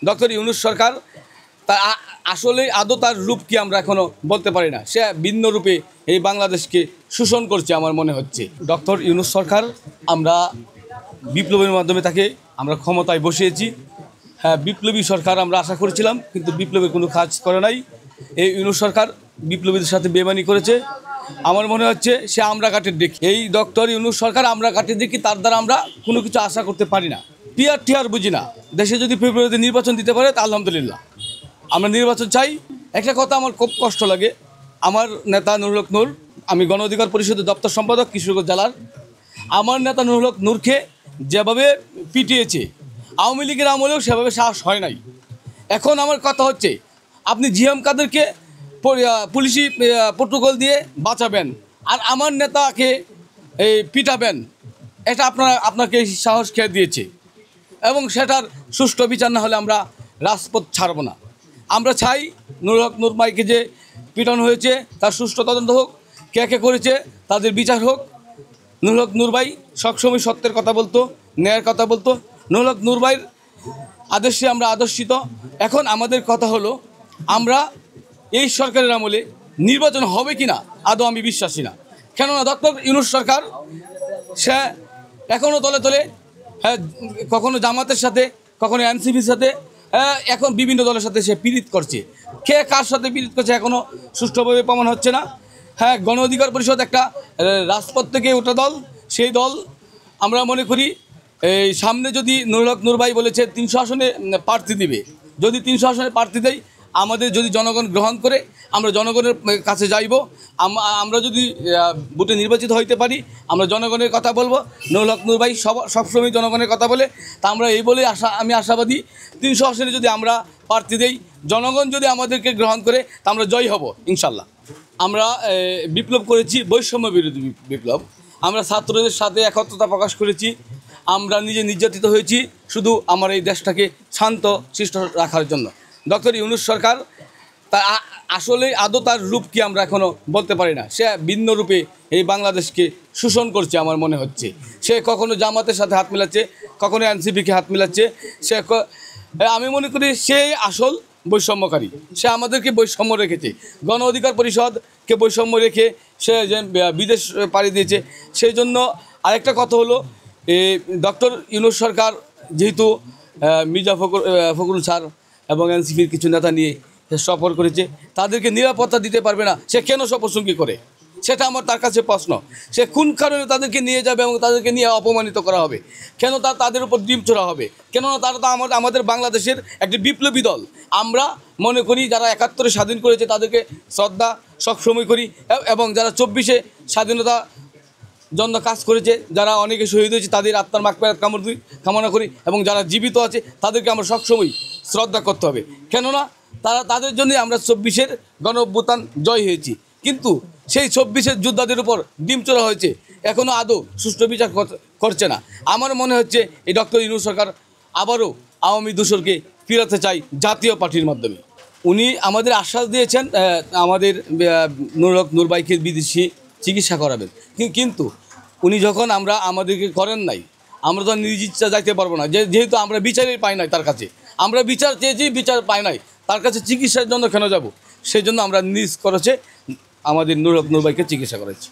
Doctor Yunus সরকার তা আসলে আদৌ তার রূপ কি আমরা এখনো বলতে পারি না। সে ভিন্ন রূপে এই বাংলাদেশকে শোষণ করছে আমার মনে হচ্ছে। ডক্টর ইউনূস সরকার আমরা বিপ্লবের মাধ্যমে তাকে আমরা ক্ষমতায় বসিয়েছি। হ্যাঁ, বিপ্লবী সরকার আমরা আশা করেছিলাম, কিন্তু বিপ্লবের কোনো কাজ করে নাই। এই ইউনূস সরকার বিপ্লবীদের সাথে বেমানি করেছে। আমার মনে হচ্ছে সে আমরা কাটের দেখি। এই ডক্টর ইউনূস সরকার আমরা কাটের দেখি, তার দ্বারা আমরা কোনো কিছু আশা করতে পারি না। টিআর টিআর বুঝি না। দেশে যদি ফেব্রুয়ারিতে নির্বাচন দিতে পারে তা আলহামদুলিল্লাহ, আমরা নির্বাচন চাই। একটা কথা আমার খুব কষ্ট লাগে, আমার নেতা নুরুল হক নূর, আমি গণ অধিকার পরিষদের দপ্তর সম্পাদক কিশোরগঞ্জ জেলার। আমার নেতা নুরুল হক নূরকে যেভাবে পিটিয়েছে আওয়ামী লীগের আমলেও সেভাবে সাহস হয় নাই। এখন আমার কথা হচ্ছে, আপনি জিএম কাদেরকে পুলিশি প্রোটোকল দিয়ে বাঁচাবেন আর আমার নেতাকে এই পিটাবেন, এটা আপনাকে সাহস খেয়ে দিয়েছে এবং সেটার সুষ্ঠু বিচার না হলে আমরা রাজপথ ছাড়ব না। আমরা চাই নুরুল হক নূর ভাইকে যে পিটানো হয়েছে তার সুষ্ঠু তদন্ত হোক, কে কে করেছে তাদের বিচার হোক। নুরুল হক নূর ভাই সবসময় সত্যের কথা বলতো, ন্যায়ের কথা বলতো। নুরুল হক নূর ভাইয়ের আদর্শে আমরা আদর্শিত। এখন আমাদের কথা হলো, আমরা এই সরকারের আমলে নির্বাচন হবে কি না আদৌ আমি বিশ্বাসী না। কেননা ডক্টর ইউনূস সরকার সে এখনও তলে তলে, হ্যাঁ, কখনো জামাতের সাথে, কখনো এনসিপির সাথে, এখন বিভিন্ন দলের সাথে সে পীড়িত করছে। কে কার সাথে পীড়িত করছে এখনও সুষ্ঠুভাবে প্রমাণ হচ্ছে না। হ্যাঁ, গণ অধিকার পরিষদ একটা রাজপথ থেকে ওঠা দল। সেই দল আমরা মনে করি এই সামনে যদি নুরুল হক নূর ভাই বলেছে 300 আসনে প্রার্থী দিবে, যদি 300 আসনে প্রার্থী দেয়, আমাদের যদি জনগণ গ্রহণ করে আমরা জনগণের কাছে যাইব। আমরা যদি ভোটে নির্বাচিত হইতে পারি, আমরা জনগণের কথা বলবো। নুরুল হক নূর ভাই সবসময় জনগণের কথা বলে। তা আমরা এই বলে আমি আশাবাদী, 300 আসনে যদি আমরা প্রার্থী দেই, জনগণ যদি আমাদেরকে গ্রহণ করে, তা আমরা জয়ী হব ইনশাল্লাহ। আমরা বিপ্লব করেছি, বৈষম্য বিরোধী বিপ্লব। আমরা ছাত্রদের সাথে একত্রতা প্রকাশ করেছি। আমরা নিজে নির্যাতিত হয়েছি শুধু আমার এই দেশটাকে শান্ত শিষ্ট রাখার জন্য। ডক্টর ইউনূস সরকার তা আসলে আদৌ তার রূপ কি আমরা এখনো বলতে পারি না। সে ভিন্ন রূপে এই বাংলাদেশকে শোষণ করছে আমার মনে হচ্ছে। সে কখনো জামাতের সাথে হাত মেলাচ্ছে, কখনো এনসিপিকে হাত মেলাচ্ছে। আমি মনে করি সে আসল বৈষম্যকারী। সে আমাদেরকে বৈষম্য রেখেছে, গণ অধিকার পরিষদকে বৈষম্য রেখে সে যে বিদেশ পাড়ি দিয়েছে। সেই জন্য আরেকটা কথা হলো, ডক্টর ইউনূস সরকার যেহেতু মির্জা ফখরুল স্যার এবং এনসিপির কিছু নেতা নিয়ে সফর করেছে, তাদেরকে নিরাপত্তা দিতে পারবে না, সে কেন সফরসঙ্গী করে? সেটা আমার তার কাছে প্রশ্ন। সে কোন কারণে তাদেরকে নিয়ে যাবে এবং তাদেরকে নিয়ে অপমানিত করা হবে? কেন তাদের উপর ডিম ছোড়া হবে? কেননা তারা তো আমাদের বাংলাদেশের একটি বিপ্লবী দল। আমরা মনে করি যারা 71-এ স্বাধীন করেছে তাদেরকে শ্রদ্ধা সবসময় করি, এবং যারা 24-এ স্বাধীনতা জন্য কাজ করেছে, যারা অনেকে শহীদ হয়েছে, তাদের আত্মার মাগফিরাত কামনা করি, এবং যারা জীবিত আছে তাদেরকে আমরা সবসময় শ্রদ্ধা করতে হবে। কেননা তাদের জন্যই আমরা 24-এর গণ অভ্যুত্থান জয় হয়েছি। কিন্তু সেই 24-এর যোদ্ধাদের উপর ডিম চড়া হয়েছে, এখনও আদৌ সুষ্ঠু বিচার করছে না। আমার মনে হচ্ছে এই ডক্টর ইউনূস সরকার আবারও আওয়ামী দূষরকে ফিরাতে চাই জাতীয় পার্টির মাধ্যমে। উনি আমাদের আশ্বাস দিয়েছেন আমাদের নুরুল হক নূর ভাইকে বিদেশি চিকিৎসা করাবেন, কিন্তু উনি যখন আমাদেরকে করেন নাই, আমরা তো নিজ ইচ্ছা যাইতে পারবো না। যেহেতু আমরা বিচারই পাই নাই তার কাছে, আমরা বিচার চেয়েছি, বিচার পাই নাই, তার কাছে চিকিৎসার জন্য কেন যাব? সেই জন্য আমরা নিজ খরচে আমাদের নুরুল হক নূর ভাইকে চিকিৎসা করাচ্ছি।